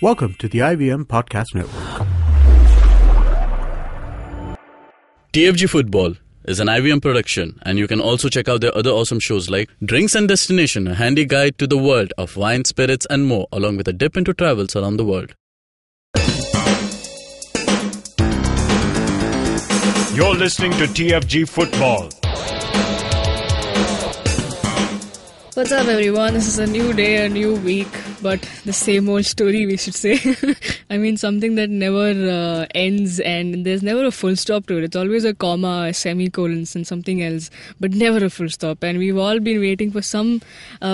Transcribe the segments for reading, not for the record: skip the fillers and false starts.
Welcome to the IVM Podcast Network. TFG Football is an IVM production, and you can also check out their other awesome shows like Drinks and Destination, a handy guide to the world of wine, spirits and more, along with a dip into travels around the world. You're listening to TFG Football. What's up, everyone? This is a new day, a new week, but the same old story, we should say. I mean, something that never ends, and there's never a full stop to it. It's always a comma, a semicolon, and something else, but never a full stop. And we've all been waiting for some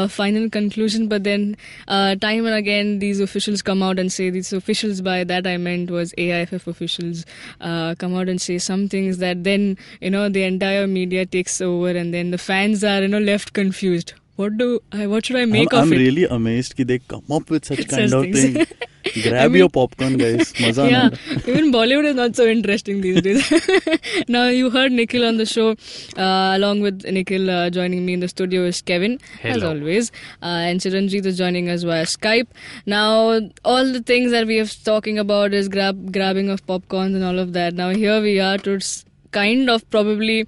final conclusion, but then time and again, these officials come out and say, these officials, by that I meant was AIFF officials, come out and say some things that then, the entire media takes over, and then the fans are, left confused. What should I make of it? I'm really amazed that they come up with such kind of thing. Grab your popcorn, guys. Maza even Bollywood is not so interesting these days. Now, you heard Nikhil on the show. Along with Nikhil, joining me in the studio is Kevin, as always. And Chiranjeet is joining us via Skype. Now, all the things that we are talking about is grabbing of popcorns and all of that. Now, here we are to kind of probably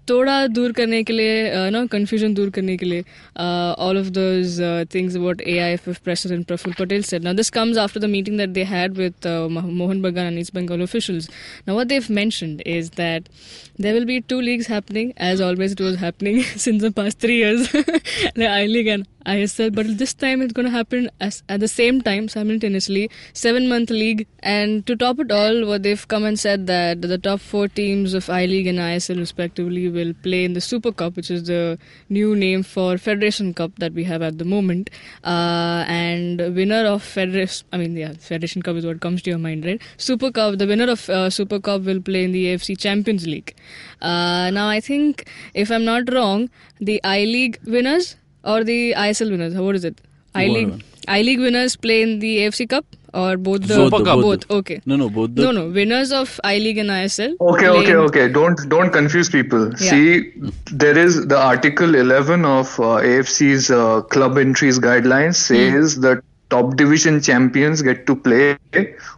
थोड़ा दूर करने के लिए, confusion दूर करने के लिए, all of those things about AIFF President Praful Patel said. Now, this comes after the meeting that they had with Mohan Bagan and East Bengal officials. Now, what they've mentioned is that there will be two leagues happening, as always it was happening since the past 3 years, the I-League and ISL, but this time it's going to happen at the same time, simultaneously, 7-month league. And to top it all, what they've come and said that the top 4 teams of I-League and ISL respectively will play in the Super Cup, which is the new name for Federation Cup that we have at the moment. And winner of Federation Cup is what comes to your mind, right? Super Cup, the winner of Super Cup will play in the AFC Champions League. Now, I think, if I'm not wrong, the I-League winners or the ISL winners, what is it? I-League winners play in the AFC Cup? Or both the Super Cup. Both. Okay. No, both the... No. Winners of I-League and ISL. Okay. Don't confuse people. Yeah. See, there is the Article 11 of AFC's club entries guidelines says that top division champions get to play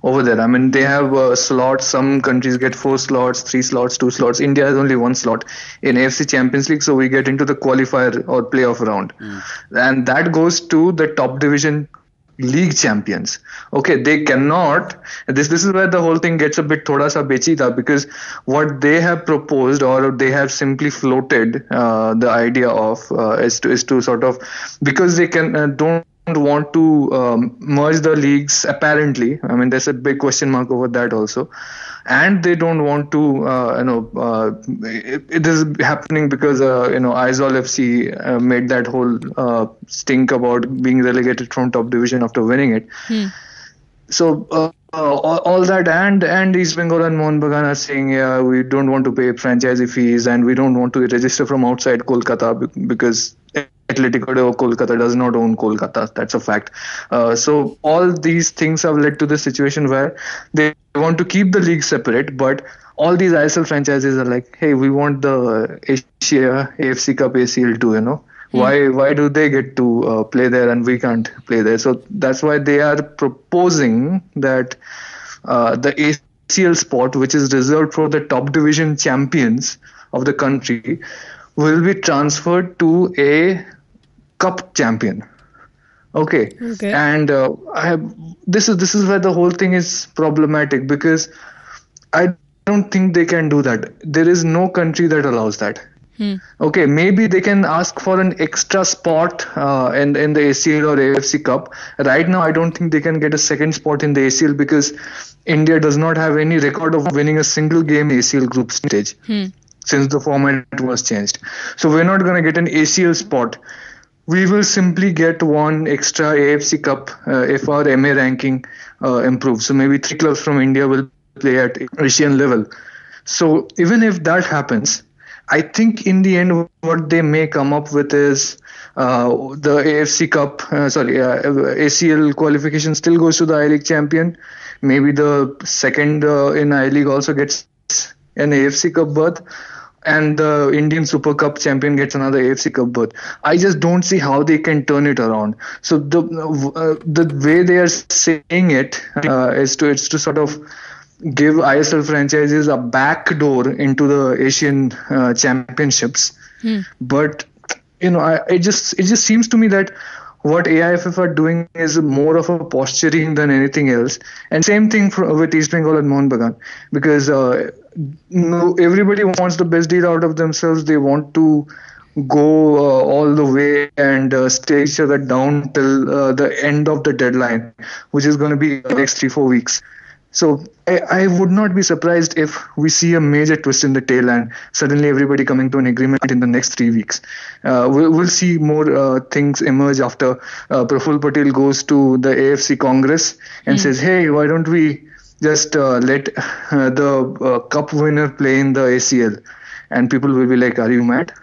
over there. I mean, they have slots. Some countries get 4 slots, 3 slots, 2 slots. India has only 1 slot in AFC Champions League, so we get into the qualifier or playoff round. And that goes to the top division league champions. Okay, they cannot. This is where the whole thing gets a bit thoda sa bechita, because what they have proposed, or they have simply floated the idea of is to sort of, because they can don't want to merge the leagues apparently. I mean, there's a big question mark over that also. And they don't want to, it is happening because, Aizawl FC made that whole stink about being relegated from top division after winning it. So, all that and East Bengal and Mohan Bagan are saying, we don't want to pay franchisee fees and we don't want to register from outside Kolkata because Atletico de Kolkata does not own Kolkata. That's a fact. So all these things have led to the situation where they want to keep the league separate, but all these ISL franchises are like, hey, we want the Asia AFC Cup ACL too, Why do they get to play there and we can't play there? So that's why they are proposing that the ACL spot, which is reserved for the top division champions of the country, will be transferred to a cup champion. Okay. And this is where the whole thing is problematic, because I don't think they can do that. There is no country that allows that. Okay, maybe they can ask for an extra spot in the ACL or AFC Cup. Right now, I don't think they can get a second spot in the ACL because India does not have any record of winning a single game ACL group stage since the format was changed. So we're not going to get an ACL spot. We will simply get one extra AFC Cup if our MA ranking improves. So maybe 3 clubs from India will play at Asian level. So even if that happens, I think in the end what they may come up with is the AFC Cup, ACL qualification still goes to the I-League champion. Maybe the second in I-League also gets an AFC Cup berth. and the Indian Super Cup champion gets another AFC Cup berth. I just don't see how they can turn it around. So the way they are saying it is to sort of give ISL franchises a back door into the Asian championships. But it just seems to me that what AIFF are doing is more of a posturing than anything else. And same thing with East Bengal and Mohun Bagan, because everybody wants the best deal out of themselves. They want to go all the way and stay each other down till the end of the deadline, which is going to be the next 3-4 weeks. So I would not be surprised if we see a major twist in the tail and suddenly everybody coming to an agreement in the next 3 weeks. We'll see more things emerge after Praful Patel goes to the AFC Congress and says, hey, why don't we just let the cup winner play in the ACL? And people will be like, are you mad?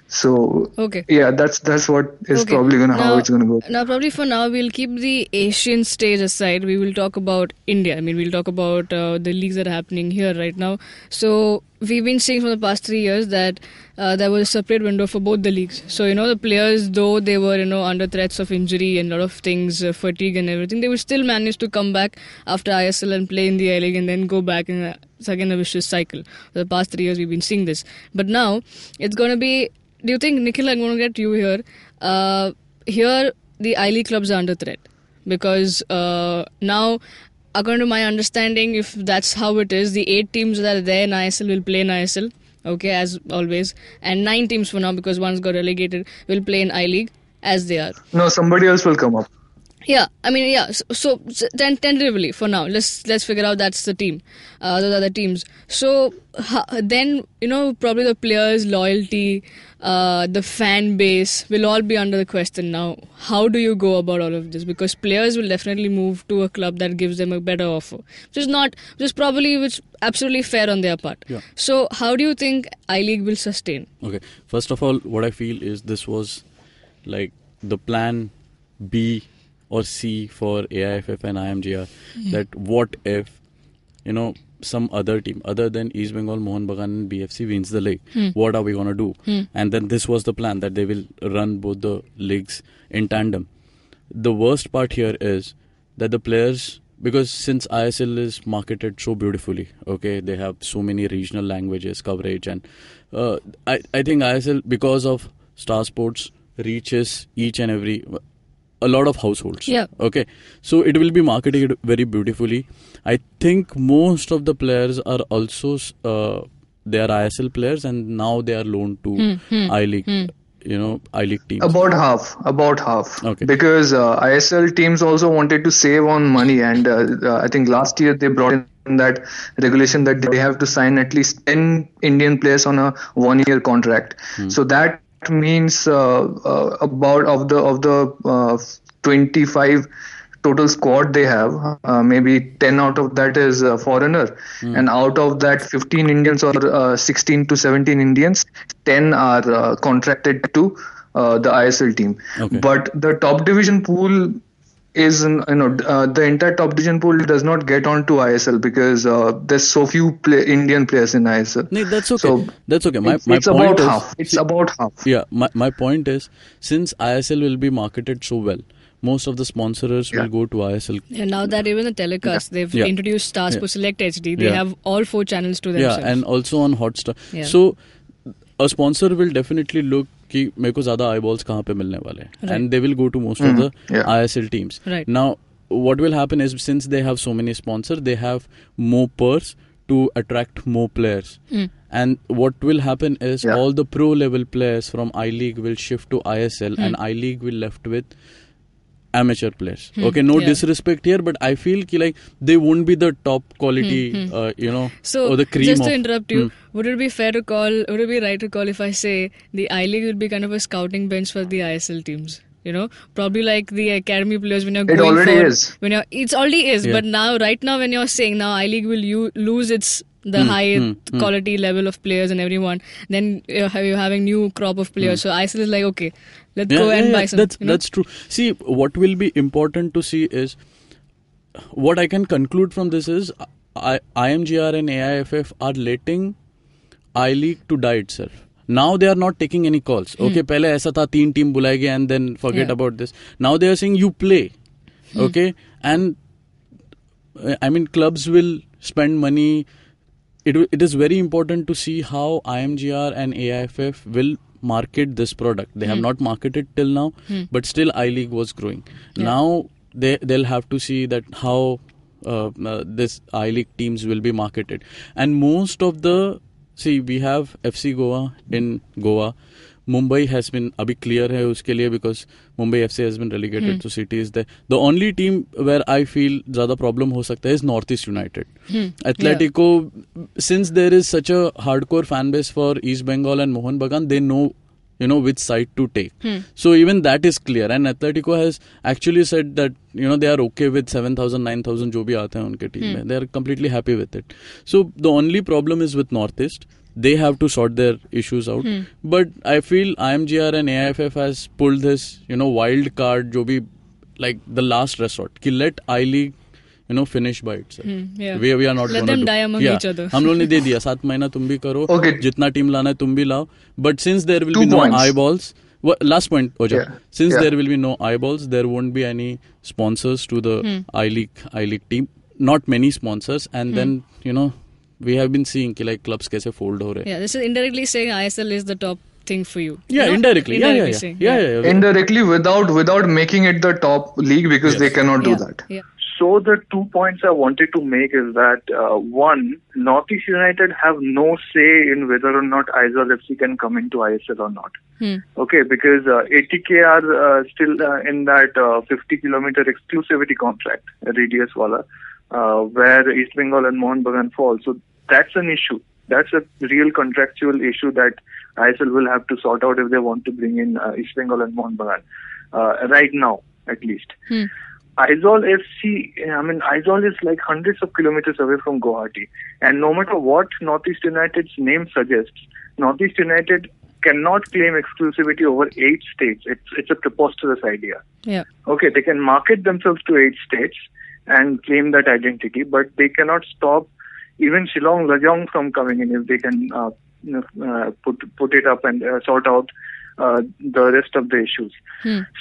So yeah, that's what is probably how it's gonna go. Now, probably for now, we'll keep the Asian stage aside. We will talk about India. I mean, we'll talk about the leagues that are happening here right now. So we've been seeing from the past 3 years that there was a separate window for both the leagues. So the players, though they were under threats of injury and a lot of things, fatigue and everything, they would still manage to come back after ISL and play in the A League and then go back in it's again a vicious cycle. For the past 3 years, we've been seeing this. But now, it's going to be... Do you think, Nikhil, I'm going to get you here. Here, the I-League clubs are under threat. Because now, according to my understanding, if that's how it is, the 8 teams that are there in ISL will play in ISL. Okay, as always. And 9 teams for now, because one's got relegated, will play in I-League as they are. No, somebody else will come up. Yeah, I mean, yeah. So tentatively for now, let's figure out that's the team, those are the teams. So then probably the players' loyalty, the fan base will all be under the question now. How do you go about all of this? Because players will definitely move to a club that gives them a better offer, which is absolutely fair on their part. Yeah. So how do you think I-League will sustain? Okay, first of all, what I feel is this was like the plan B or C for AIFF and IMGR, that what if, some other team other than East Bengal, Mohun Bagan and BFC wins the league. What are we going to do? And then this was the plan, that they will run both the leagues in tandem. The worst part here is that the players, because since ISL is marketed so beautifully, okay, they have so many regional languages coverage, and I think ISL, because of Star Sports, reaches each and every... a lot of households. Yeah. Okay. So it will be marketed very beautifully. I think most of the players are also they are ISL players, and now they are loaned to I-League. I-League teams. About half. Okay. Because ISL teams also wanted to save on money, and I think last year they brought in that regulation that they have to sign at least 10 Indian players on a 1-year contract. So that means about of the 25 total squad they have, maybe 10 out of that is foreigner, and out of that 15 Indians or 16 to 17 Indians, 10 are contracted to the ISL team. Okay. But the top division pool is the entire top division pool does not get onto ISL because there's so few Indian players in ISL. No, that's okay. So that's okay. My it's point about is, half. It's about half. Yeah, my point is, since ISL will be marketed so well, most of the sponsors will go to ISL. And now that even the telecast, they've introduced Star Sports Select HD. They have all 4 channels to themselves. Yeah, and also on Hotstar. Yeah. So a sponsor will definitely look कि मेरे को ज़्यादा eyeballs कहाँ पे मिलने वाले हैं, and they will go to most of the ISL teams. Right. Now, what will happen is, since they have so many sponsors, they have more purse to attract more players. And what will happen is all the pro level players from I-League will shift to ISL, and I-League will left with amateur players. Okay, no disrespect here, but I feel like they won't be the top quality, so or the cream. Just to interrupt you, would it be right to call if I say the I-League will be kind of a scouting bench for the ISL teams? Probably like the academy players when you're going it already for, is. It already is, but right now when you're saying now I-League will lose the high quality level of players and everyone, then you're having new crop of players. So ISL is like, okay, let's go and buy some. That's true. See, what will be important to see is, what I can conclude from this is IMGR and AIFF are letting I-League to die itself. Now they are not taking any calls. Okay, पहले ऐसा था 3 team बुलाएंगे and then forget about this. Now they are saying you play. Okay, and I mean clubs will spend money. It is very important to see how IMGR and AIFF will market this product. They have not marketed till now, but still I-League was growing. Now they'll have to see that how this I-League teams will be marketed. And most of the we have FC Goa in Goa. Mumbai has been abhi clear hai uske liye because Mumbai FC has been relegated to cities there. The only team where I feel zyada problem ho sakta hai is Northeast United. Atletico, since there is such a hardcore fan base for East Bengal and Mohun Bagan, they know which side to take. So even that is clear, and Atletico has actually said that they are okay with 7,000 9,000 jo bhi aate hain unke team mein. They are completely happy with it. So the only problem is with Northeast. They have to sort their issues out. But I feel IMGR and AIFF has pulled this wild card jo bhi like the last resort ki let I-League finish by itself. We are not let them die among each other. हम लोगों ने दे दिया 7 महीना तुम भी करो, जितना team लाना है तुम भी लाओ. But since there will be no eyeballs, last point, Oja. Since there will be no eyeballs, there won't be any sponsors to the I-League team. Not many sponsors, and then we have been seeing like clubs kaise fold ho rahe. Yeah, this is indirectly saying ISL is the top thing for you. Yeah, indirectly. Yeah. Indirectly without making it the top league because they cannot do that. Yeah. So the 2 points I wanted to make is that one, Northeast United have no say in whether or not Aizawl FC can come into ISL or not. Okay, because ATK are still in that 50 kilometer exclusivity contract, radius wala, where East Bengal and Mohun Bagan fall. So that's an issue. That's a real contractual issue that ISL will have to sort out if they want to bring in East Bengal and Mohun Bagan right now, at least. Aizawl FC, Aizawl is like hundreds of kilometers away from Guwahati. And no matter what Northeast United's name suggests, Northeast United cannot claim exclusivity over 8 states. It's a preposterous idea. Yeah. Okay, they can market themselves to 8 states and claim that identity, but they cannot stop even Shillong Lajong from coming in if they can put it up and sort out the rest of the issues.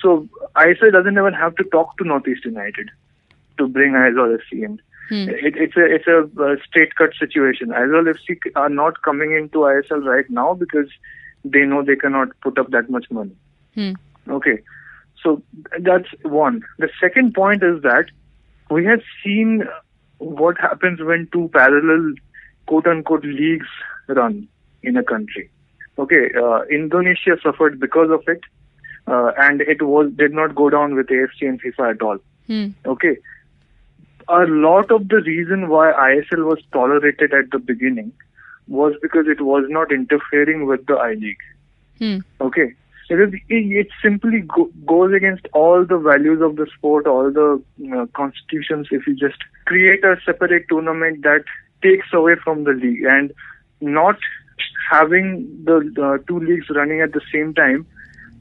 So ISL doesn't even have to talk to Northeast United to bring Aizawl FC in. It's a straight cut situation. Aizawl FC are not coming into ISL right now because they know they cannot put up that much money. Okay, so that's one. The second point is that we have seen what happens when 2 parallel quote-unquote leagues run in a country. Okay, Indonesia suffered because of it, and it did not go down with AFC and FIFA at all. Okay, a lot of the reason why ISL was tolerated at the beginning was because it was not interfering with the I-League. Okay, it simply goes against all the values of the sport, all the constitutions. If you just create a separate tournament that takes away from the league, and not having the 2 leagues running at the same time,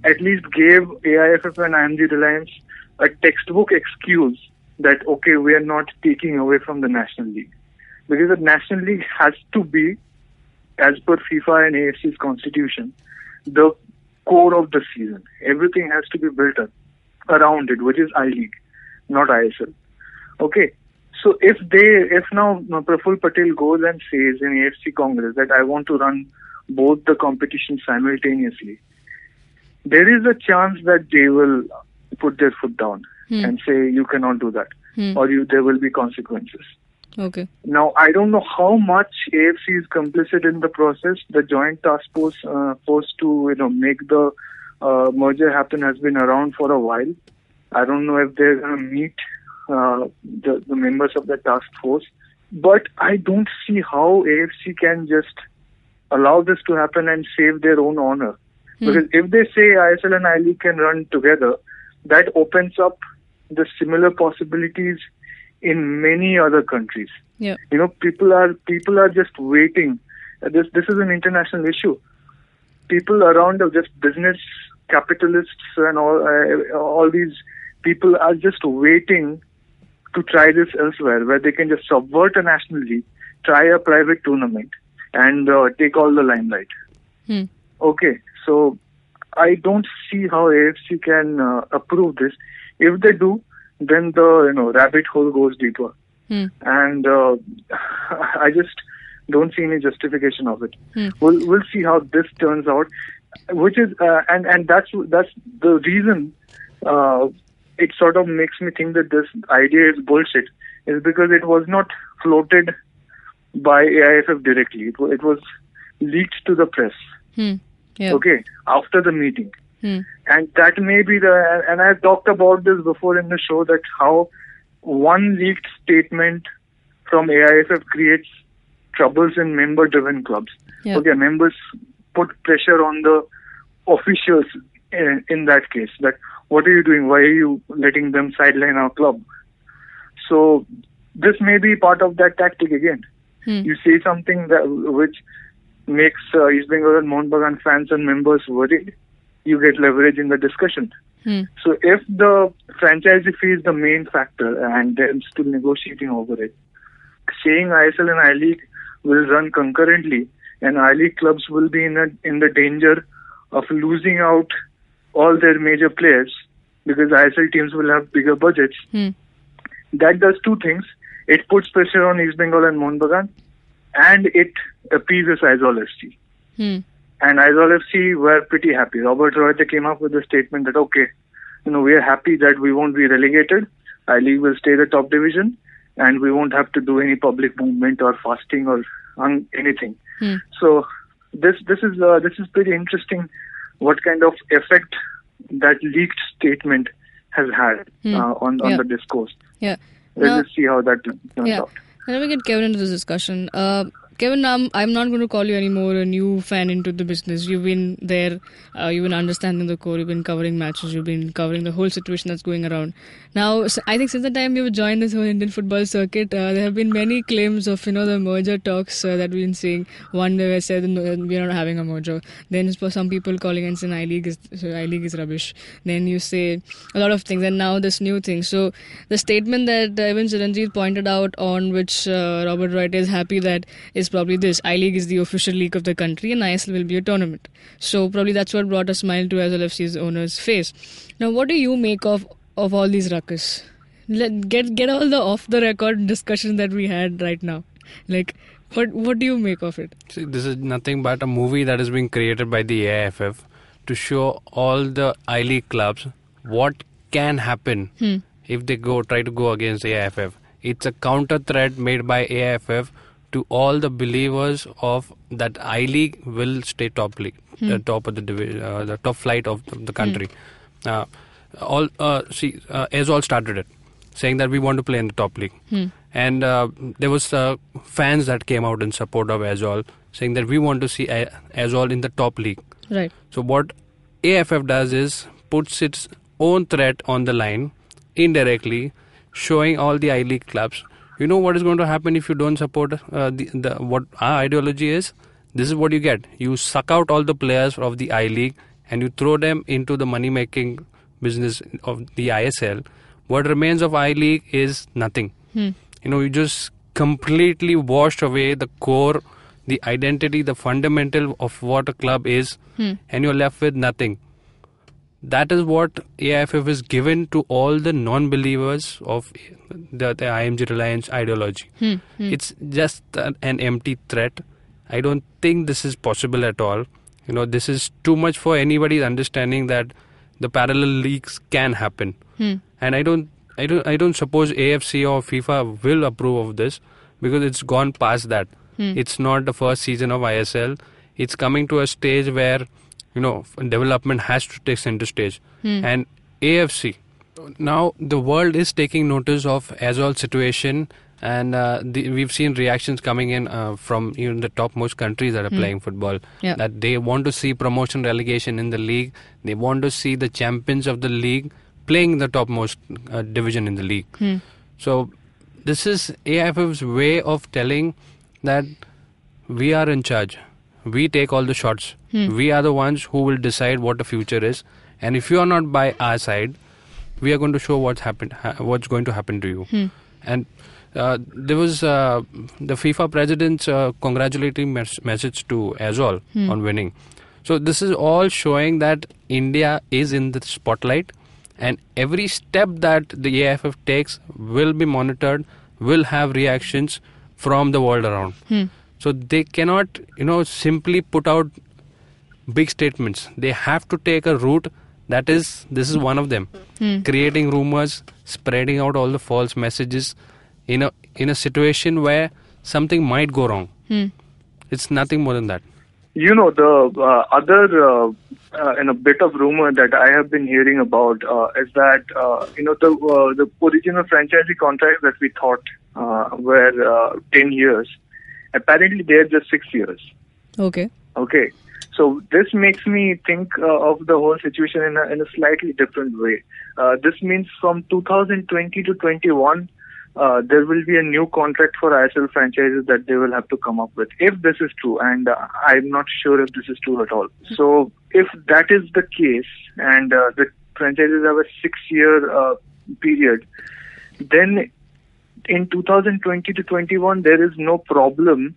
at least gave AIFF and IMG-Reliance a textbook excuse that, okay, we are not taking away from the National League. Because the National League has to be, as per FIFA and AFC's constitution, the core of the season. Everything has to be built up around it, which is I-League, not ISL. Okay. So if now Praful Patel goes and says in AFC Congress that I want to run both the competitions simultaneously, there is a chance that they will put their foot down and say you cannot do that, or there will be consequences. Okay. Now I don't know how much AFC is complicit in the process. The Joint Task Force forced to make the merger happen has been around for a while. I don't know if they're going to meet the members of the task force, but I don't see how AFC can just allow this to happen and save their own honor. Because if they say ISL and I-League can run together, that opens up the similar possibilities in many other countries. Yeah. People are just waiting. This is an international issue. People around are just business capitalists and all these people are just waiting to try this elsewhere, where they can just subvert a national league, try a private tournament, and take all the limelight. Okay, so I don't see how AFC can approve this. If they do, then the rabbit hole goes deeper, and I just don't see any justification of it. We'll see how this turns out, which is and that's the reason it sort of makes me think that this idea is bullshit, is because it was not floated by AIFF directly. It was leaked to the press. Okay, after the meeting. And that may be and I've talked about this before in the show, that how one leaked statement from AIFF creates troubles in member-driven clubs. Okay, members put pressure on the officials in that case, that what are you doing? Why are you letting them sideline our club? So this may be part of that tactic again. You say something which makes East Bengal and Mohun Bagan fans and members worried, you get leverage in the discussion. So if the franchisee fee is the main factor and they're still negotiating over it, saying ISL and I-League will run concurrently and I-League clubs will be in the danger of losing out all their major players because ISL teams will have bigger budgets, that does two things. It puts pressure on East Bengal and Mohun Bagan, and it appeases Aizawl FC. And Aizawl FC were pretty happy. Robert Royte came up with a statement that, okay, we are happy that we won't be relegated. I-League will stay the top division, and we won't have to do any public movement or fasting or anything. So this is pretty interesting. What kind of effect that leaked statement has had on the discourse. Let's see how that turns out. Let me get Kevin into this discussion. Kevin, I'm not going to call you anymore a new fan into the business. You've been there, you've been understanding the core, you've been covering matches, you've been covering the whole situation that's going around. Now, I think since the time you've joined this whole Indian football circuit, there have been many claims of, the merger talks that we've been seeing. One day I said we're not having a merger. Then for some people calling and saying I-League is rubbish. Then you say a lot of things, and now this new thing. So the statement that even Chiranjeev pointed out, on which Robert Wright is happy that is probably this: I-League is the official league of the country and ISL will be a tournament. So probably that's what brought a smile to Aizawl FC's owner's face. Now, what do you make of all these ruckus? Get all the off the record discussion that we had right now. Like, what do you make of it? See, this is nothing but a movie that is being created by the AIFF to show all the I-League clubs what can happen if they try to go against AIFF. It's a counter threat made by AIFF to all the believers of that I-League will stay top league, the top of the division, the top flight of the country. Aizawl started it, saying that we want to play in the top league. And there was fans that came out in support of Aizawl, saying that we want to see Aizawl in the top league. Right. So what AIFF does is puts its own threat on the line, indirectly, showing all the I-League clubs, you know what is going to happen if you don't support what our ideology is? This is what you get. You suck out all the players of the I-League and you throw them into the money-making business of the ISL. What remains of I-League is nothing. You just completely washed away the core, the identity, the fundamental of what a club is, and you're left with nothing. That is what AIFF is given to all the non-believers of the IMG-Reliance ideology. It's just an empty threat. I don't think this is possible at all. This is too much for anybody's understanding that the parallel leagues can happen. And I don't suppose AFC or FIFA will approve of this, because it's gone past that. It's not the first season of ISL. It's coming to a stage where development has to take center stage. And AFC, now the world is taking notice of Aizawl's situation, and we've seen reactions coming in from even the topmost countries that are playing football, that they want to see promotion relegation in the league. They want to see the champions of the league playing the topmost division in the league. So this is AIFF's way of telling that we are in charge. We take all the shots. We are the ones who will decide what the future is. And if you are not by our side, we are going to show what's going to happen to you. And There was the FIFA president's congratulatory message to Azol on winning. So this is all showing that India is in the spotlight, and every step that the AIFF takes will be monitored, will have reactions from the world around. So they cannot, simply put out big statements. They have to take a route this is one of them. Creating rumors, spreading out all the false messages in a situation where something might go wrong. It's nothing more than that. The other in a bit of rumor that I have been hearing about is that the original franchisee contracts that we thought were 10 years, apparently they're just 6 years. Okay. So this makes me think of the whole situation in a slightly different way. This means from 2020 to 21, there will be a new contract for ISL franchises that they will have to come up with, if this is true, and I'm not sure if this is true at all. So if that is the case, and the franchises have a 6-year period, then in 2020 to 21, there is no problem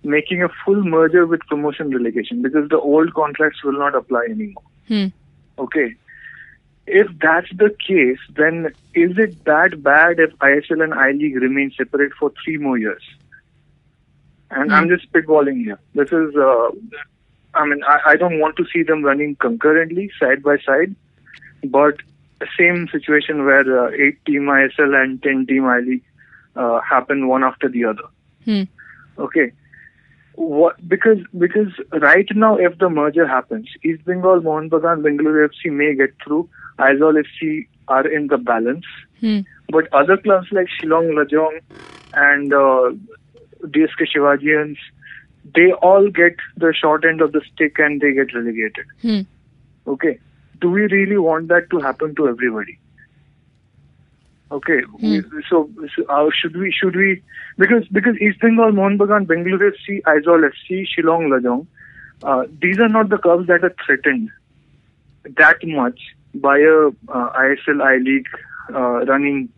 making a full merger with promotion relegation, because the old contracts will not apply anymore. Okay. If that's the case, then is it that bad if ISL and I-League remain separate for 3 more years? And I'm just spitballing here. This is, I don't want to see them running concurrently, side by side, but the same situation where 8-team ISL and 10-team I-League happen one after the other. Okay. Because right now, if the merger happens, East Bengal, Mohun Bagan, Bengaluru FC may get through. Aizawl FC are in the balance. But other clubs like Shillong Lajong and DSK Shivajians, they all get the short end of the stick and they get relegated. Okay. Do we really want that to happen to everybody? Okay, so should we because East Bengal, Mohun Bagan, Bengaluru FC, Aizawl FC, Shillong Lajong, these are not the clubs that are threatened that much by a ISL I-League running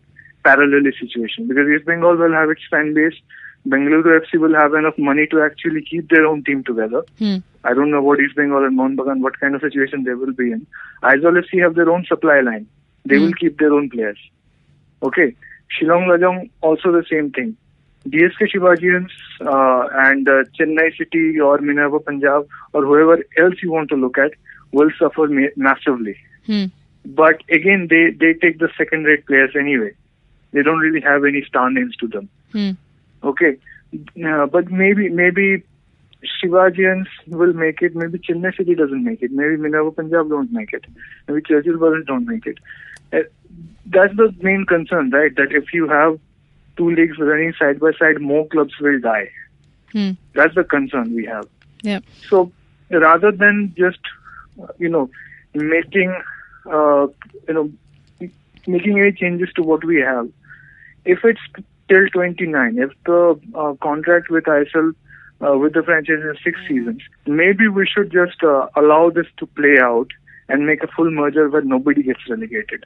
parallelly situation, because East Bengal will have its fan base, Bengaluru FC will have enough money to actually keep their own team together. I don't know what East Bengal and Mohun Bagan, what kind of situation they will be in. Aizawl FC have their own supply line. They will keep their own players. Okay, Shillong Lajong also the same thing. DSK Shivajians and Chennai City or Minerva Punjab or whoever else you want to look at will suffer massively. But again, they take the second-rate players anyway. They don't really have any star names to them. Okay, but maybe Shivajians will make it. Maybe Chennai City doesn't make it. Maybe Minerva Punjab don't make it. Maybe Churchill Brothers don't make it. That's the main concern, right? That if you have 2 leagues running side by side, more clubs will die. That's the concern we have. Yeah. So rather than just making any changes to what we have, if it's till 29, if the contract with ISL with the franchise is 6 seasons, maybe we should just allow this to play out and make a full merger where nobody gets relegated.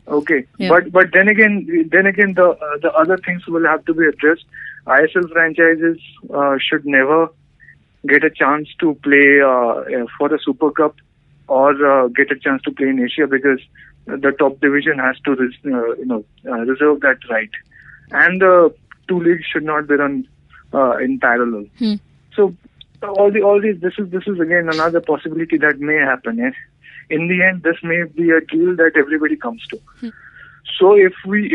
Okay, yeah. But then again, the other things will have to be addressed. ISL franchises should never get a chance to play for a Super Cup or get a chance to play in Asia, because the top division has to reserve that right, and the 2 leagues should not be run in parallel. So all these, this is again another possibility that may happen. In the end, this may be a deal that everybody comes to. So if we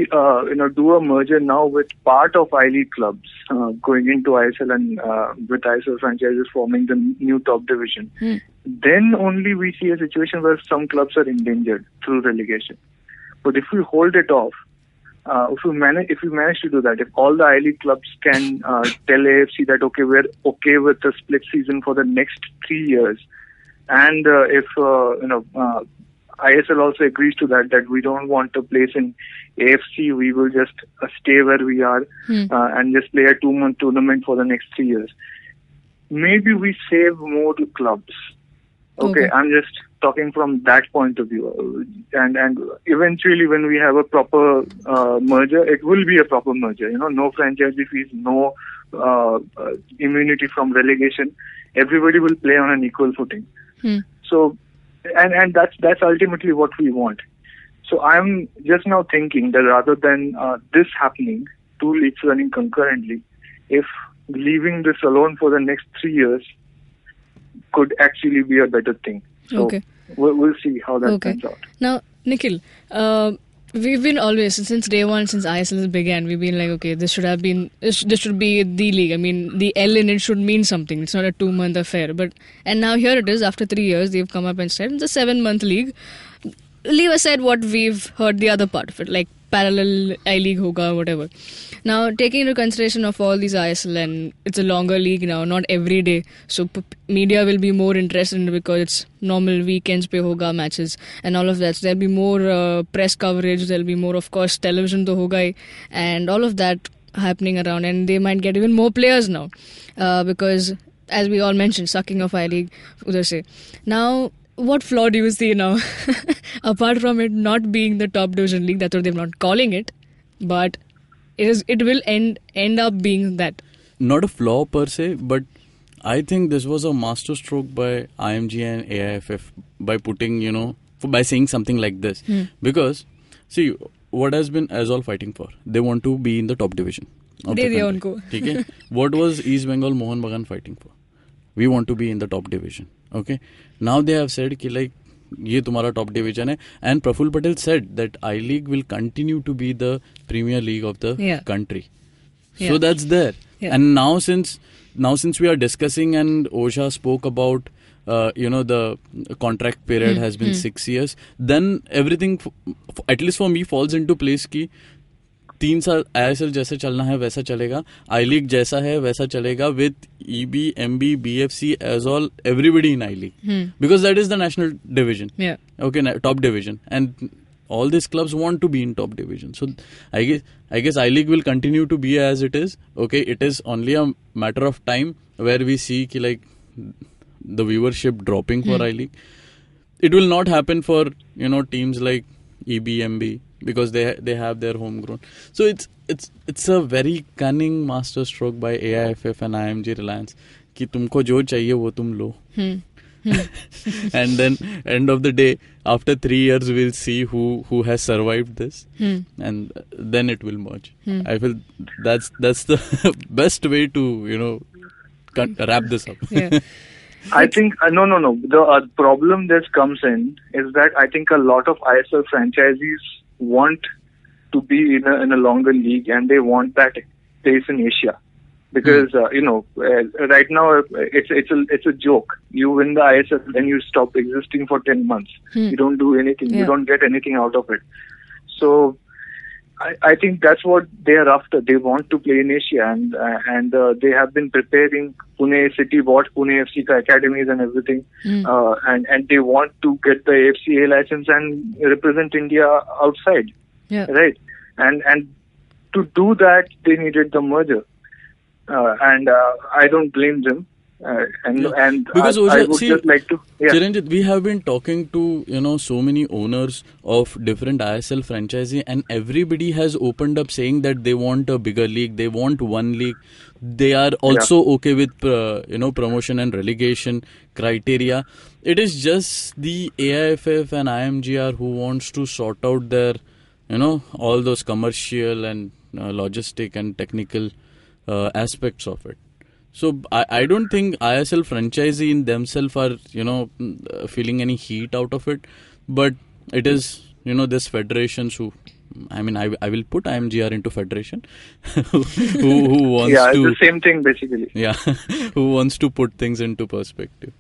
do a merger now with part of I-League clubs going into ISL and with ISL franchises forming the new top division, then only we see a situation where some clubs are endangered through relegation. But if we hold it off, if we manage to do that, if all the I-League clubs can tell AFC that okay, we're okay with the split season for the next 3 years, and if ISL also agrees to that we don't want a place in AFC, we will just stay where we are and just play a 2-month tournament for the next 3 years. Maybe we save more to clubs. Okay, I'm just talking from that point of view. And eventually when we have a proper merger, it will be a proper merger. No franchisee fees, no immunity from relegation. Everybody will play on an equal footing. So, and that's ultimately what we want. So I'm just now thinking that rather than this happening, 2 leagues running concurrently, if leaving this alone for the next 3 years could actually be a better thing. So Okay. we'll see how that turns out. Now, Nikhil, we've been always, since day one, since ISL began, we've been like, okay, this should be the league. I mean, the L in it should mean something. It's not a 2-month affair. And now here it is, after 3 years, they've come up and said, it's a 7-month league. Leave aside what we've heard the other part of it, like parallel I-League hoga, whatever. Now, taking into consideration of all these ISL, and it's a longer league now, not every day, so media will be more interested in it because it's normal weekends pe hoga matches and all of that. So there'll be more press coverage, there'll be more, of course, television to hoga hi, and all of that happening around, and they might get even more players now because, as we all mentioned, sucking of I-League, udhar se. Now, what flaw do you see now? Apart from it not being the top division league, that's what they're not calling it, but it will end up being that. Not a flaw per se, but I think this was a masterstroke by IMG and AIFF by putting, by saying something like this. Because, see, what has been Azol fighting for? They want to be in the top division of the country. Okay? What was East Bengal Mohan Bagan fighting for? We want to be in the top division. Okay? Now they have said कि like ये तुम्हारा top division है, and Praful Patel said that I-League will continue to be the premier league of the country. So that's there. And now since we are discussing, and OSHA spoke about the contract period has been 6 years, then everything at least for me falls into place कि 3 साल ISL जैसे चलना है वैसा चलेगा, I-League जैसा है वैसा चलेगा with EB, MB, BFC, Azol, everybody in I-League. Because that is the national division. Okay, top division. And all these clubs want to be in top division. So I guess I-League will continue to be as it is. Okay, it is only a matter of time where we see ki like the viewership dropping for I-League. It will not happen for teams like EB, MB, because they have their homegrown. So it's a very cunning masterstroke by AIFF and IMG-Reliance कि तुमको जो चाहिए वो तुम लो. And then end of the day, after 3 years, we'll see who has survived this, and then it will merge. I feel that's the best way to wrap this up. I think no. The problem that comes in is that I think a lot of ISL franchisees want to be in a longer league, and they want that place in Asia. Because right now it's a joke. You win the ISL, then you stop existing for 10 months. You don't do anything. You don't get anything out of it. So I think that's what they are after. They want to play in Asia, and they have been preparing. Pune City bought Pune FC academies and everything, and they want to get the AFC A license and represent India outside. Right, and to do that they needed the merger. And I don't blame them. Because I would just like to. Chiranjit, we have been talking to so many owners of different ISL franchisee, and everybody has opened up saying that they want a bigger league, they want one league. They are also okay with promotion and relegation criteria. It is just the AIFF and IMGR who wants to sort out their all those commercial and logistic and technical aspects of it. So I don't think ISL franchisee in themselves are feeling any heat out of it, but it is this federations who, I mean, I will put IMGR into federation who wants to, it's the same thing basically. Who wants to put things into perspective.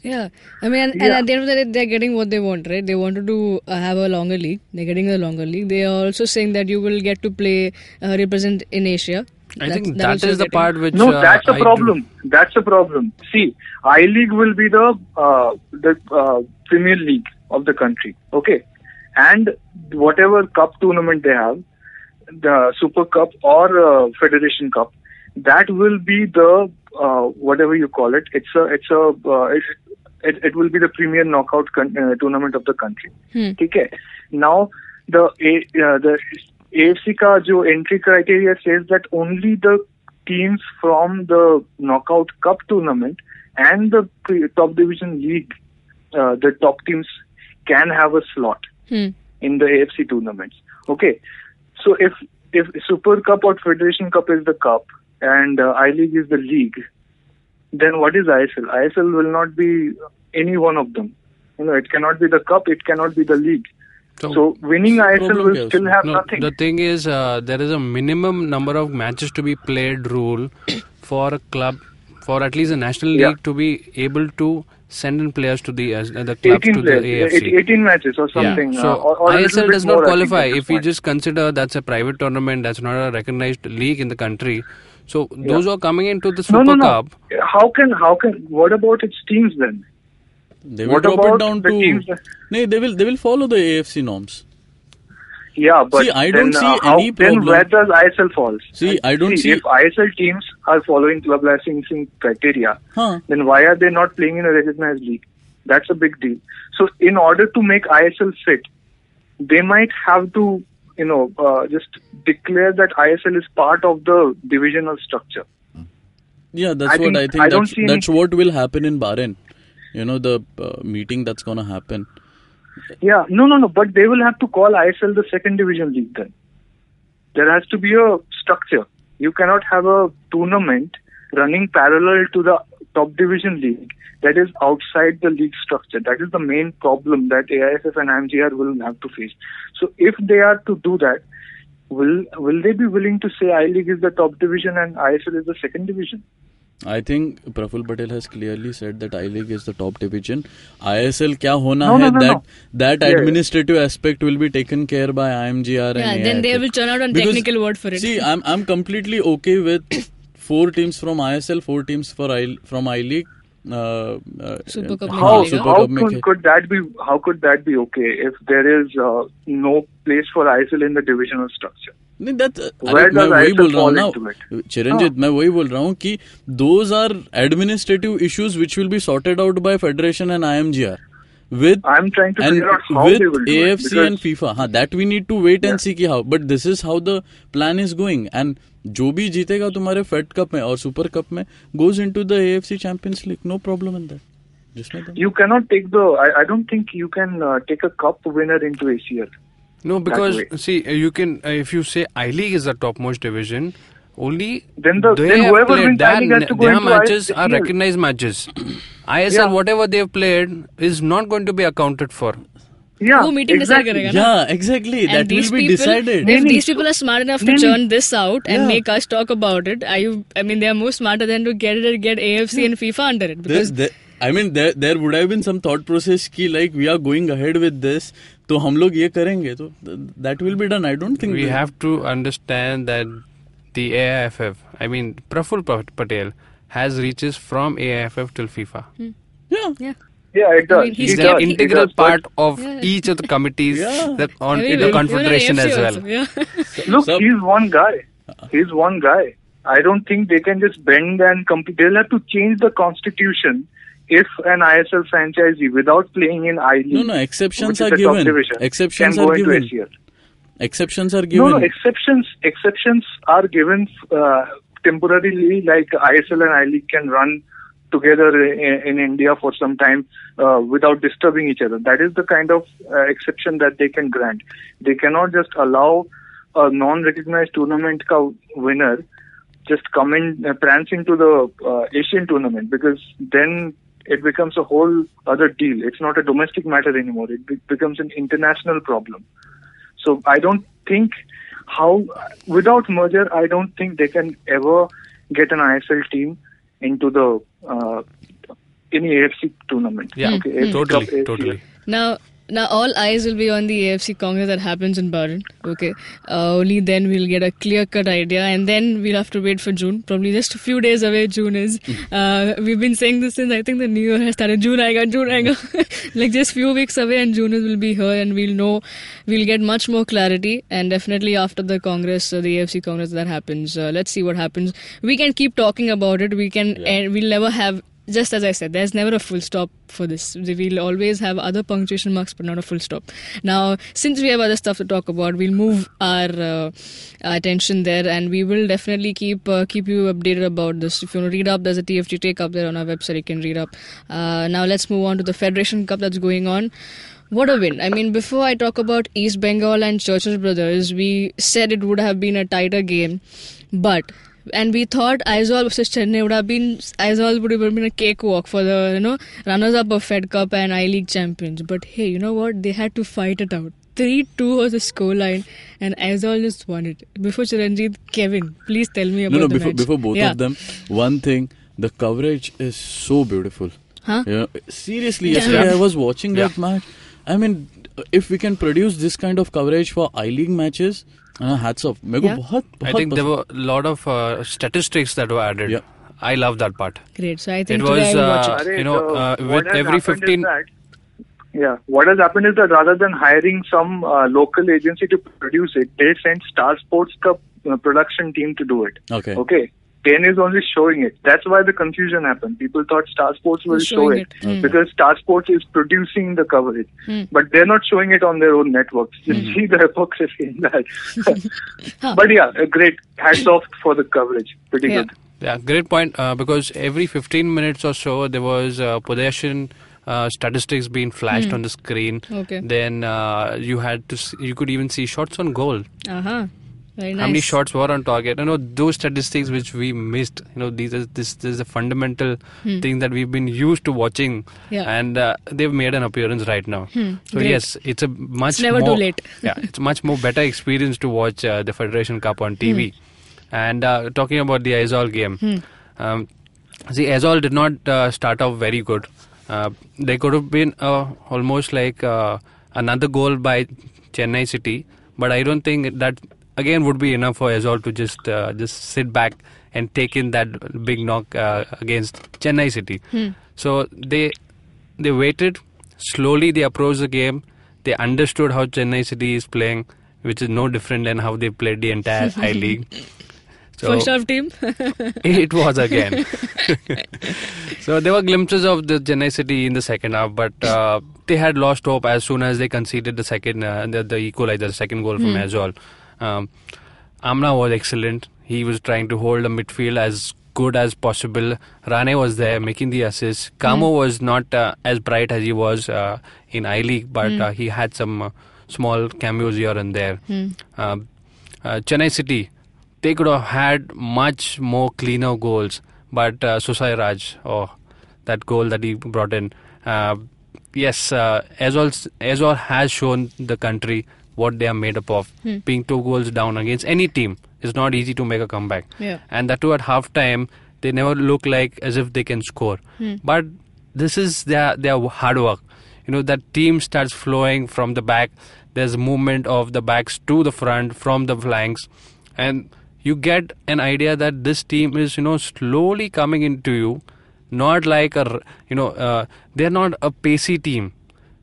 I mean, and at the end of the day, they're getting what they want, right? They wanted to have a longer league. They're getting a longer league. They are also saying that you will get to play, represent in Asia. I think that is the part which... No, that's a problem. That's a problem. See, I-League will be the Premier League of the country. Okay. And whatever cup tournament they have, the Super Cup or Federation Cup, that will be the whatever you call it. it will be the premier knockout tournament of the country. Okay. Now the AFC का जो entry criteria says that only the teams from the knockout cup tournament and the top division league, the top teams can have a slot in the AFC tournaments. Okay, so if Super Cup or Federation Cup is the cup and I-League is the league, then what is ISL? ISL will not be any one of them. It cannot be the cup, it cannot be the league. So winning ISL will still have nothing. The thing is, there is a minimum number of matches to be played rule for a club, for at least a national league to be able to send in players to the club to the AFC. 18 matches or something. Yeah. So or ISL does not qualify. If we just consider that's a private tournament, that's not a recognized league in the country. So those who are coming into the Super Cup. How can? What about its teams then? They will drop it down to. No, they will follow the AFC norms. Yeah, but see, I don't see any problem. Then where does ISL fall? See, I don't see. If ISL teams are following club licensing criteria, then why are they not playing in a recognized league? That's a big deal. So, in order to make ISL fit, they might have to, just declare that ISL is part of the divisional structure. Yeah, that's what I think. That's what will happen in Bahrain. The meeting that's going to happen. Yeah, no, but they will have to call ISL the second division league then. There has to be a structure. You cannot have a tournament running parallel to the top division league that is outside the league structure. That is the main problem that AIFF and IMGR will have to face. So if they are to do that, will they be willing to say I-League is the top division and ISL is the second division? I think Praful Patel has clearly said that I-League is the top division. ISL kya hona hai, that administrative aspect will be taken care by IMGR and AIFF. Then they will turn out a technical word for it. See, I'm completely okay with 4 teams from ISL, 4 teams from I-League. Super Cup how could that be okay if there is no place for ISL in the divisional structure? नहीं मैं वही बोल रहा हूँ ना चिरंजीत मैं वही बोल रहा हूँ कि those are administrative issues which will be sorted out by Federation and IMGR with I'm trying to figure out how they will do AFC and FIFA that we need to wait and see कि how but this is how the plan is going and जो भी जीतेगा तुम्हारे Fed Cup में और Super Cup में goes into the AFC Champions League no problem in that. You cannot take I don't think you can take a cup winner into ACL. No, because see, you can if you say I-League is the topmost division, only then whoever wins I-League has to go their into matches ISL. are recognized matches. ISL, whatever they've played, is not going to be accounted for. Yeah, exactly. Yeah, exactly. And that will be decided. If these people are smart enough to churn this out and make us talk about it, I mean, they are more smarter than to get AFC and FIFA under it. Because there would have been some thought process ki like we are going ahead with this, तो हम लोग ये करेंगे तो that will be done. I don't think we have to understand that the AIFF, I mean Praful Patel has reaches from AIFF till FIFA. Yeah, it does. He's an integral part of each of the committees that on the confederation as well. Look, he's one guy. I don't think they can just bend and compete. They'll have to change the constitution. If an ISL franchisee without playing in I-League, exceptions are given. Exceptions are given. Exceptions are given. No, exceptions are given temporarily. Like ISL and I-League can run together in India for some time without disturbing each other. That is the kind of exception that they can grant. They cannot just allow a non-recognized tournament ka winner just come in prance into the Asian tournament because then it becomes a whole other deal. It's not a domestic matter anymore. It becomes an international problem. So I don't think without merger, I don't think they can ever get an ISL team into the any AFC tournament. Yeah, okay, totally. Now all eyes will be on the AFC Congress that happens in Bahrain. Okay, only then we'll get a clear-cut idea, and then we'll have to wait for June. Probably just a few days away. June is. We've been saying this since I think the new year has started. June aega. Like just few weeks away, and June will be here, and we'll get much more clarity. And definitely after the Congress, the AFC Congress that happens, let's see what happens. We can keep talking about it. We'll never have just as I said, there's never a full stop for this. We'll always have other punctuation marks, but not a full stop. Now, since we have other stuff to talk about, we'll move our attention there, and we will definitely keep you updated about this. If you want to read up, there's a TFG take up there on our website. You can read up. Now, let's move on to the Federation Cup that's going on. What a win. I mean, before I talk about East Bengal and Churchill Brothers, we said it would have been a tighter game, and we thought Aizawl versus Chennai would have been a cakewalk for the runners-up of Fed Cup and I-League champions. But hey, you know what? They had to fight it out. 3-2 was the scoreline, and Aizawl just won it. Before Chiranjeev, Kevin, please tell me about the match. Before both of them, one thing, the coverage is so beautiful. Huh? Seriously, yesterday I was watching that match. I mean, if we can produce this kind of coverage for I-League matches, hats off. I think there were a lot of statistics that were added. Yeah. I love that part. Great. So I think It today was, I'll watch it. with every 15... What has happened is that rather than hiring some local agency to produce it, they sent Star Sports Cup production team to do it. Okay. 10 is only showing it. That's why the confusion happened. People thought Star Sports will show it because Star Sports is producing the coverage. But they're not showing it on their own networks. You see the hypocrisy in that. But yeah, great. Hats off for the coverage. Pretty good. Yeah, great point. Because every 15 minutes or so, there was possession statistics being flashed on the screen. Okay. Then you could even see shots on goal. Very nice. How many shots were on target? Those statistics which we missed. This is a fundamental thing that we've been used to watching, and they've made an appearance right now. So Great. yes, it's a much never more too late. it's a much more better experience to watch the Federation Cup on TV. And talking about the Aizawl game, Aizawl did not start off very good. There could have been almost like another goal by Chennai City, but I don't think that again would be enough for Aizawl to just sit back and take in that big knock against Chennai City. So they waited. Slowly they approached the game. They understood how Chennai City is playing, which is no different than how they played the entire I-League. So First half team? It was again. So there were glimpses of the Chennai City in the second half, but they had lost hope as soon as they conceded the second, the equalizer, the second goal from Aizawl. Amna was excellent. He was trying to hold the midfield as good as possible. Rane was there making the assists. Kamo was not as bright as he was in I-League, but he had some small cameos here and there. Chennai City, they could have had much more cleaner goals, but Susai Raj, that goal that he brought in. Yes, Aizawl has shown the country what they are made up of. Being 2 goals down against any team, it's not easy to make a comeback. And that too at half time, they never look like as if they can score. But this is their hard work. That team starts flowing from the back. There's movement of the backs to the front, from the flanks. And you get an idea that this team is, slowly coming into you. Not like they're not a pacey team.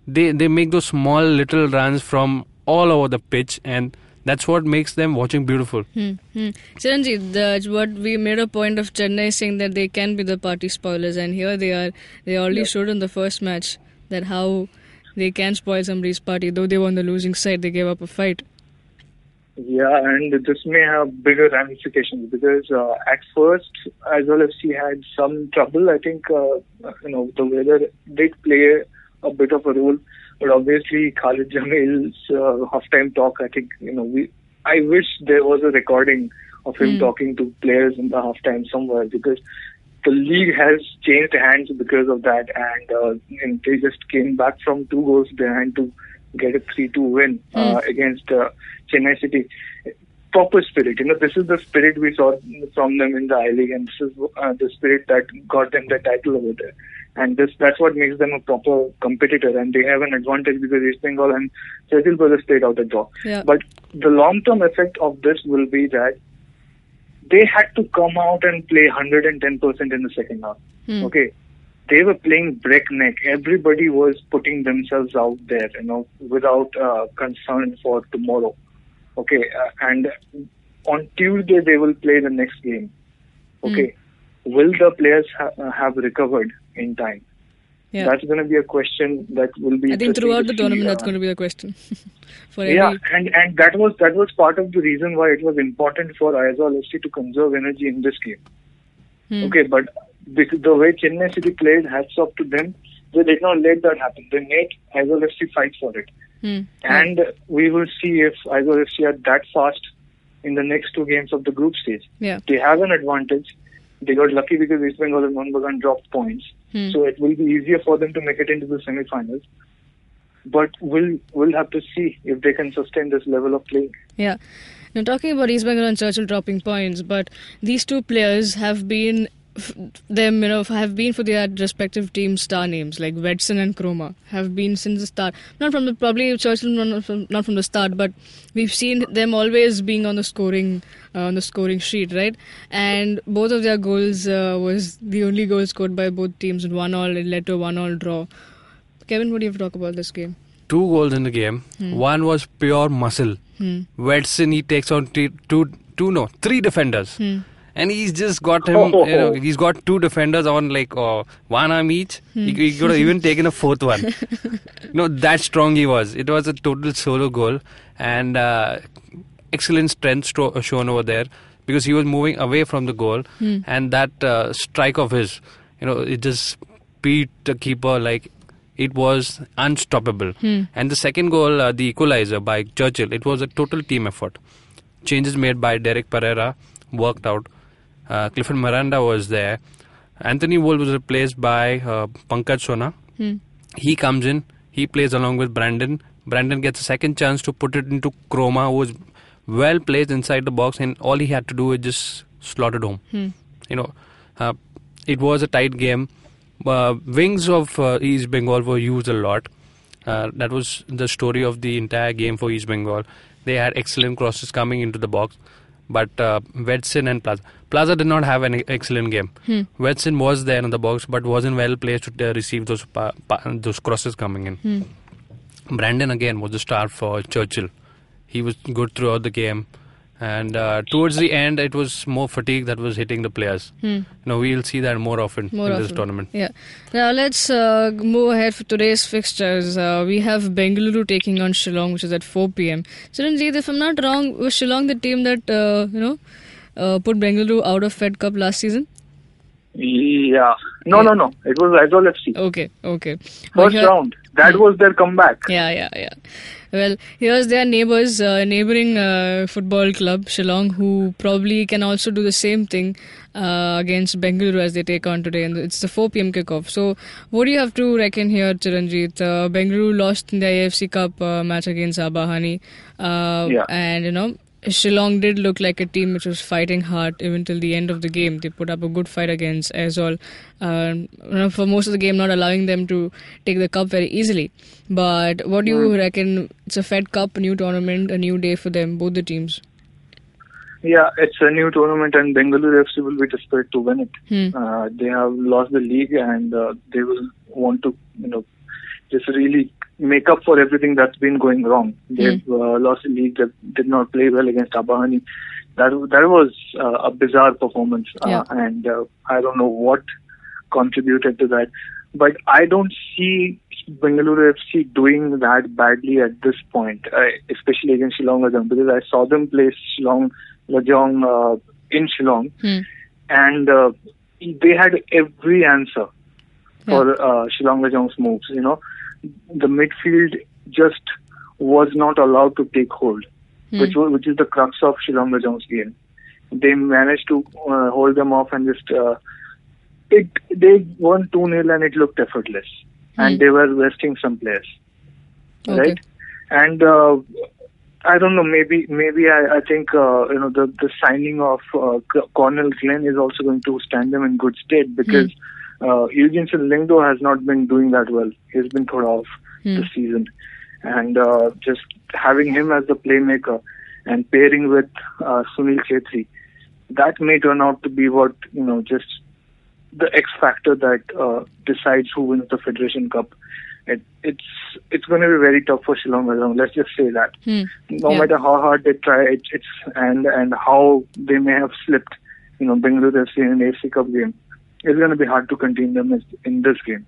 They make those small little runs from all over the pitch, and that's what makes them watching beautiful. Chiranjeev, what we made a point of Chennai saying that they can be the party spoilers, and here they are. They already showed in the first match that how they can spoil somebody's party. Though they were on the losing side, they gave up a fight. Yeah, and this may have bigger ramifications because at first, Aizawl FC had some trouble. I think the weather did play a bit of a role. But obviously, Khalid Jamil's halftime talk, I think, I wish there was a recording of him talking to players in the halftime somewhere, because the league has changed hands because of that, and they just came back from 2 goals behind to get a 3-2 win against Chennai City. Proper spirit. This is the spirit we saw from them in the I-League, and this is the spirit that got them the title over there. And that's what makes them a proper competitor, and they have an advantage because East Bengal and Churchill Brothers stayed out the draw. But the long-term effect of this will be that they had to come out and play 110% in the second half. Okay, they were playing breakneck. Everybody was putting themselves out there, without concern for tomorrow. Okay, and on Tuesday they will play the next game. Okay. will the players have recovered in time? Yeah. That's going to be a question that will be. I think throughout the tournament, that's going to be the question. For yeah, every... and that was part of the reason why it was important for Aizawl FC to conserve energy in this game. Okay, but the way Chennai City played, hats off to them. They did not let that happen. They made Aizawl FC fight for it. And we will see if Aizawl FC are that fast in the next 2 games of the group stage. Yeah. They have an advantage. They got lucky because East Bengal and Mohun Bagan dropped points. So it will be easier for them to make it into the semi-finals. But we'll have to see if they can sustain this level of play. Yeah. Now, talking about East Bengal and Churchill dropping points, but these 2 players have been have been for their respective team star names, like Wedson and Kroma have been since the start. Not from the probably Churchill, not from the start, but we've seen them always being on the scoring sheet, right? And both of their goals was the only goal scored by both teams in 1-1. It led to a 1-1 draw. Kevin, what do you have to talk about this game? 2 goals in the game. One was pure muscle. Wedson, he takes on 3 defenders. And he's just got him, he's got 2 defenders on like 1 arm each. He could have even taken a 4th one. That strong he was. It was a total solo goal. And excellent strength shown over there, because he was moving away from the goal. And that strike of his, it just beat the keeper like it was unstoppable. And the second goal, the equalizer by Churchill, it was a total team effort. Changes made by Derek Pereira worked out. Clifford Miranda was there. Anthony Wool was replaced by Pankaj Sona. He comes in, he plays along with Brandon. Brandon gets a second chance to put it into Kroma, who was well placed inside the box, and all he had to do is just slot it home. It was a tight game. Wings of East Bengal were used a lot. That was the story of the entire game for East Bengal. They had excellent crosses coming into the box. But Wedson and Plaza did not have an excellent game. Wedson was there in the box, but wasn't well placed to receive those crosses coming in. Brandon again was the star for Churchill. He was good throughout the game, and towards the end, it was more fatigue that was hitting the players. We'll see that more often in this tournament. Yeah. Now let's move ahead for today's fixtures. We have Bengaluru taking on Shillong, which is at 4 p.m. Chiranjeev, if I'm not wrong, was Shillong the team that put Bengaluru out of Fed Cup last season? Yeah. No. It was Aizawl FC. Okay. First round. That was their comeback. Yeah. Well, here's their neighbouring football club, Shillong, who probably can also do the same thing against Bengaluru as they take on today. And it's the 4 p.m. kickoff. So, what do you have to reckon here, Chiranjeev? Bengaluru lost in the AFC Cup match against Abahani. And, Shillong did look like a team which was fighting hard even till the end of the game. They put up a good fight against Aizawl. For most of the game, not allowing them to take the cup very easily. But what do you reckon? It's a Fed Cup, a new tournament, a new day for them, both the teams. Yeah, it's a new tournament, and Bengaluru FC will be desperate to win it. They have lost the league, and they will want to, just really make up for everything that's been going wrong. They've lost the league. They did not play well against Abahani. That was a bizarre performance, and I don't know what contributed to that. But I don't see Bengaluru FC doing that badly at this point, especially against Shillong Lajong, because I saw them play Shillong Lajong in Shillong, and they had every answer for Shillong Lajong's moves. The midfield just was not allowed to take hold, which is the crux of Shillong Lajong's game. They managed to hold them off, and just they won 2-0, and it looked effortless. And they were resting some players, right? And I don't know. Maybe I think the signing of Cornell Glenn is also going to stand them in good stead, because Eugenson Lingdo has not been doing that well. He's been put off this season, and just having him as the playmaker and pairing with Sunil Khetri, that may turn out to be what just the X factor that decides who wins the Federation Cup. It's going to be very tough for Shillong Lajong. Let's just say that. No matter how hard they try, and how they may have slipped Bengaluru FC in an AFC Cup game, it's going to be hard to contain them in this game.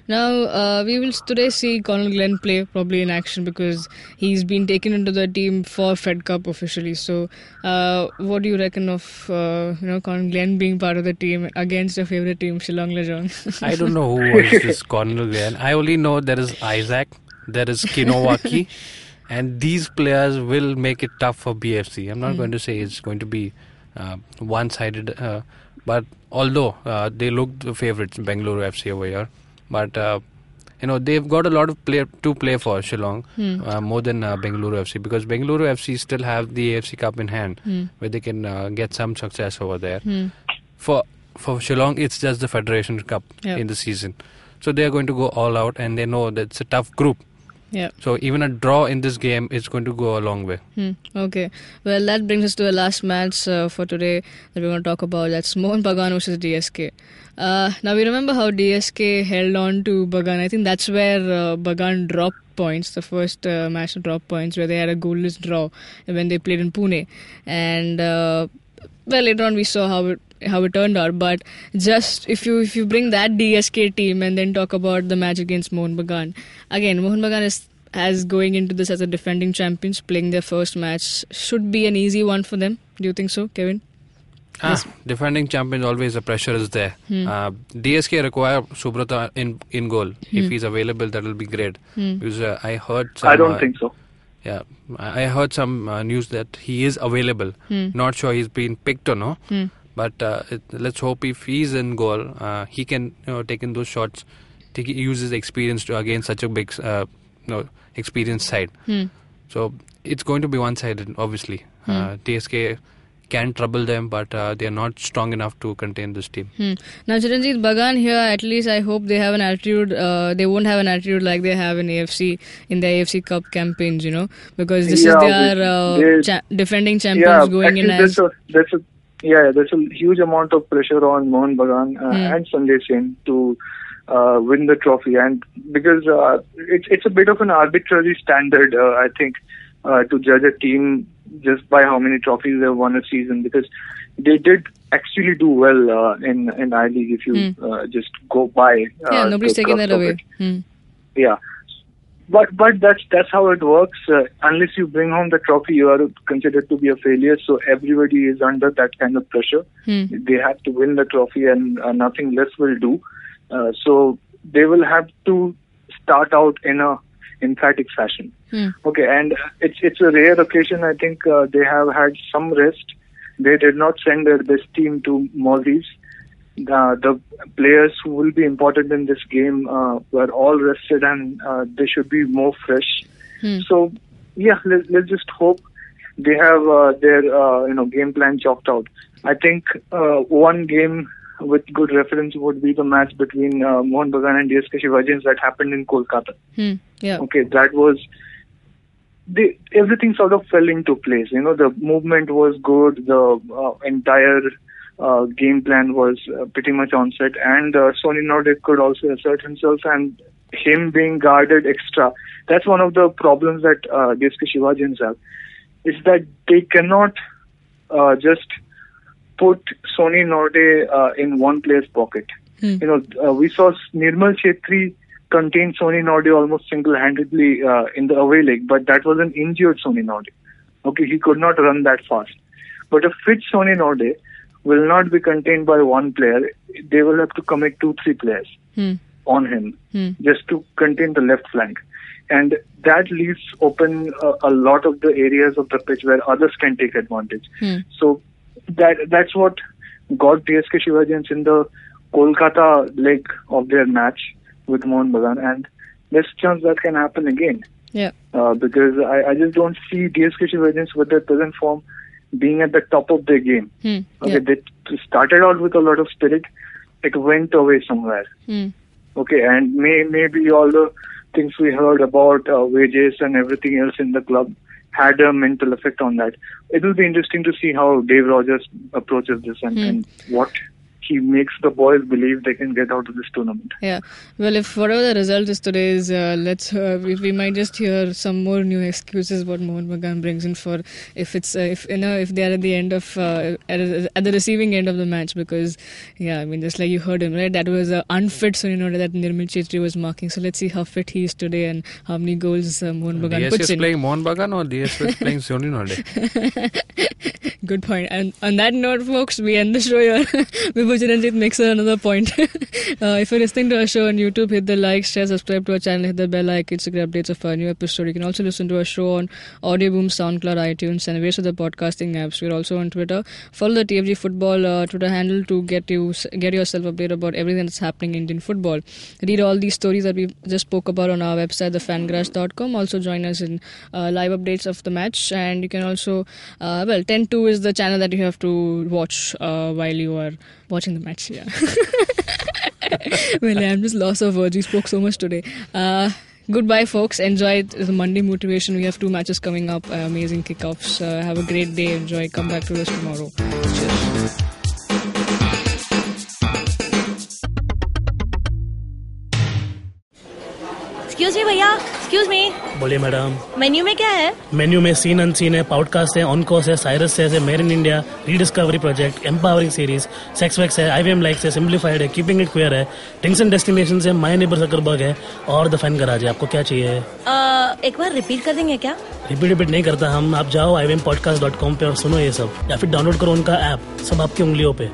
Now, we will today see Conor Glenn play probably in action because he's been taken into the team for Fed Cup officially. So, what do you reckon of Conor Glenn being part of the team against your favourite team, Shillong Lajong? I don't know who was this Conor Glenn. I only know there is Isaac, there is Kinowaki, and these players will make it tough for BFC. I'm not going to say it's going to be one-sided, but although they look the favourites, Bengaluru FC over here, but they've got a lot of to play for Shillong, more than Bengaluru FC, because Bengaluru FC still have the AFC Cup in hand, where they can get some success over there. For Shillong, it's just the Federation Cup in the season, so they are going to go all out, and they know that it's a tough group. Yeah. So even a draw in this game is going to go a long way. Okay. Well, that brings us to the last match for today that we're going to talk about. That's Mohun Bagan versus DSK. Now, we remember how DSK held on to Bagan. I think that's where Bagan dropped points, the first match to drop points, where they had a goalless draw when they played in Pune. And, later on we saw how it turned out, but just if you bring that DSK team and then talk about the match against Mohun Bagan, again, Mohun Bagan as going into this as a defending champions, playing their first match should be an easy one for them. Do you think so, Kevin? Yes. Defending champions, always the pressure is there. DSK require Subrata in goal. If he's available, that will be great. Because I heard some, I don't think so. Yeah, I heard some news that he is available. Not sure he's been picked or no. But let's hope if he's in goal, he can take in those shots, use his experience to against such a big experienced side. So it's going to be one-sided, obviously. DSK can trouble them, but they are not strong enough to contain this team. Now, Chiranjeev, Bagan here, at least I hope they have an attitude. They won't have an attitude like they have in AFC, in the AFC Cup campaigns, because this is their defending champions going in as... There's a huge amount of pressure on Mohun Bagan and Sanjay Sen to win the trophy, and because it's a bit of an arbitrary standard, I think, to judge a team just by how many trophies they've won a season, because they did actually do well in I-League if you just go by. Nobody's taking that away. Yeah. But that's how it works. Unless you bring home the trophy, you are considered to be a failure. So everybody is under that kind of pressure. They have to win the trophy, and nothing less will do. So they will have to start out in a emphatic fashion. Okay, and it's a rare occasion. I think they have had some rest. They did not send their best team to Maldives. The players who will be important in this game were all rested, and they should be more fresh. So, let's just hope they have their game plan chalked out. I think one game with good reference would be the match between Mohun Bagan and DSK Shivajians that happened in Kolkata. Okay, that was... everything sort of fell into place. The movement was good, the entire game plan was pretty much on set, and Sony Nordic could also assert himself, and him being guarded extra. That's one of the problems that DSK Shivajians have, is that they cannot just put Sony Nordic in one player's pocket. We saw Nirmal Chetri contain Sony Nordic almost single-handedly in the away leg, but that was an injured Sony Nordic. Okay, he could not run that fast. But a fit Sony Nordic will not be contained by one player. They will have to commit 2-3 players on him just to contain the left flank. And that leaves open a lot of the areas of the pitch where others can take advantage. So that's what got DSK Shivajians in the Kolkata leg of their match with Mohun Bagan, and there's a chance that can happen again. Because I just don't see DSK Shivajians with their present form being at the top of their game. Okay, they started out with a lot of spirit. It went away somewhere. Okay, and maybe all the things we heard about wages and everything else in the club had a mental effect on that. It will be interesting to see how Dave Rogers approaches this and what he makes the boys believe they can get out of this tournament. Yeah. Well, if whatever the result is today is, we might just hear some more new excuses what Mohan Bagan brings in for if they are at the end of at the receiving end of the match, because I mean, just like you heard him, right? That was unfit Sunil Node that Nirmal Chetri was marking. So let's see how fit he is today and how many goals Mohan Bagan puts in. DS is playing Mohan Bagan or DS is playing Sunil Node? Good point. And on that note, folks, we end the show here. Vibhu Chiranjit makes another point. If you're listening to our show on YouTube, hit the like, share, subscribe to our channel, hit the bell icon to get updates of our new episode. You can also listen to our show on Audio Boom, SoundCloud, iTunes, and various other podcasting apps. We're also on Twitter. Follow the TFG Football Twitter handle to get yourself updated about everything that's happening in Indian football. Read all these stories that we just spoke about on our website, thefangarage.com. Also join us in live updates of the match, and you can also 10-2 is the channel that you have to watch while you are watching the match. Yeah. Well, I'm just lost of words. We spoke so much today. Goodbye, folks. Enjoy the Monday motivation. We have 2 matches coming up. Amazing kickoffs. Have a great day. Enjoy. Come back to us tomorrow. Cheers. Excuse me भैया, excuse me. बोलिए madam. Menu में क्या है? Menu में scene unseen है, podcast है, ऑनकोर्स है, Cyrus है, made in India, rediscovery project, empowering series, sex wax है, IVM लाइक्स है, सिंप्लीफाइड है, कीपिंग इट क्वियर है, ड्रिंक्स एंड डेस्टिनेशंस है, माय नेबर जकरबर्ग है और द फैन गराज है. आपको क्या चाहिए? एक बार रिपीट कर देंगे क्या? रिपीट नहीं करता हम. आप जाओ IVMpodcast.com पे और सुनो ये सब, या फिर डाउनलोड करो उनका ऐप. सब आपकी उंगलियों पे.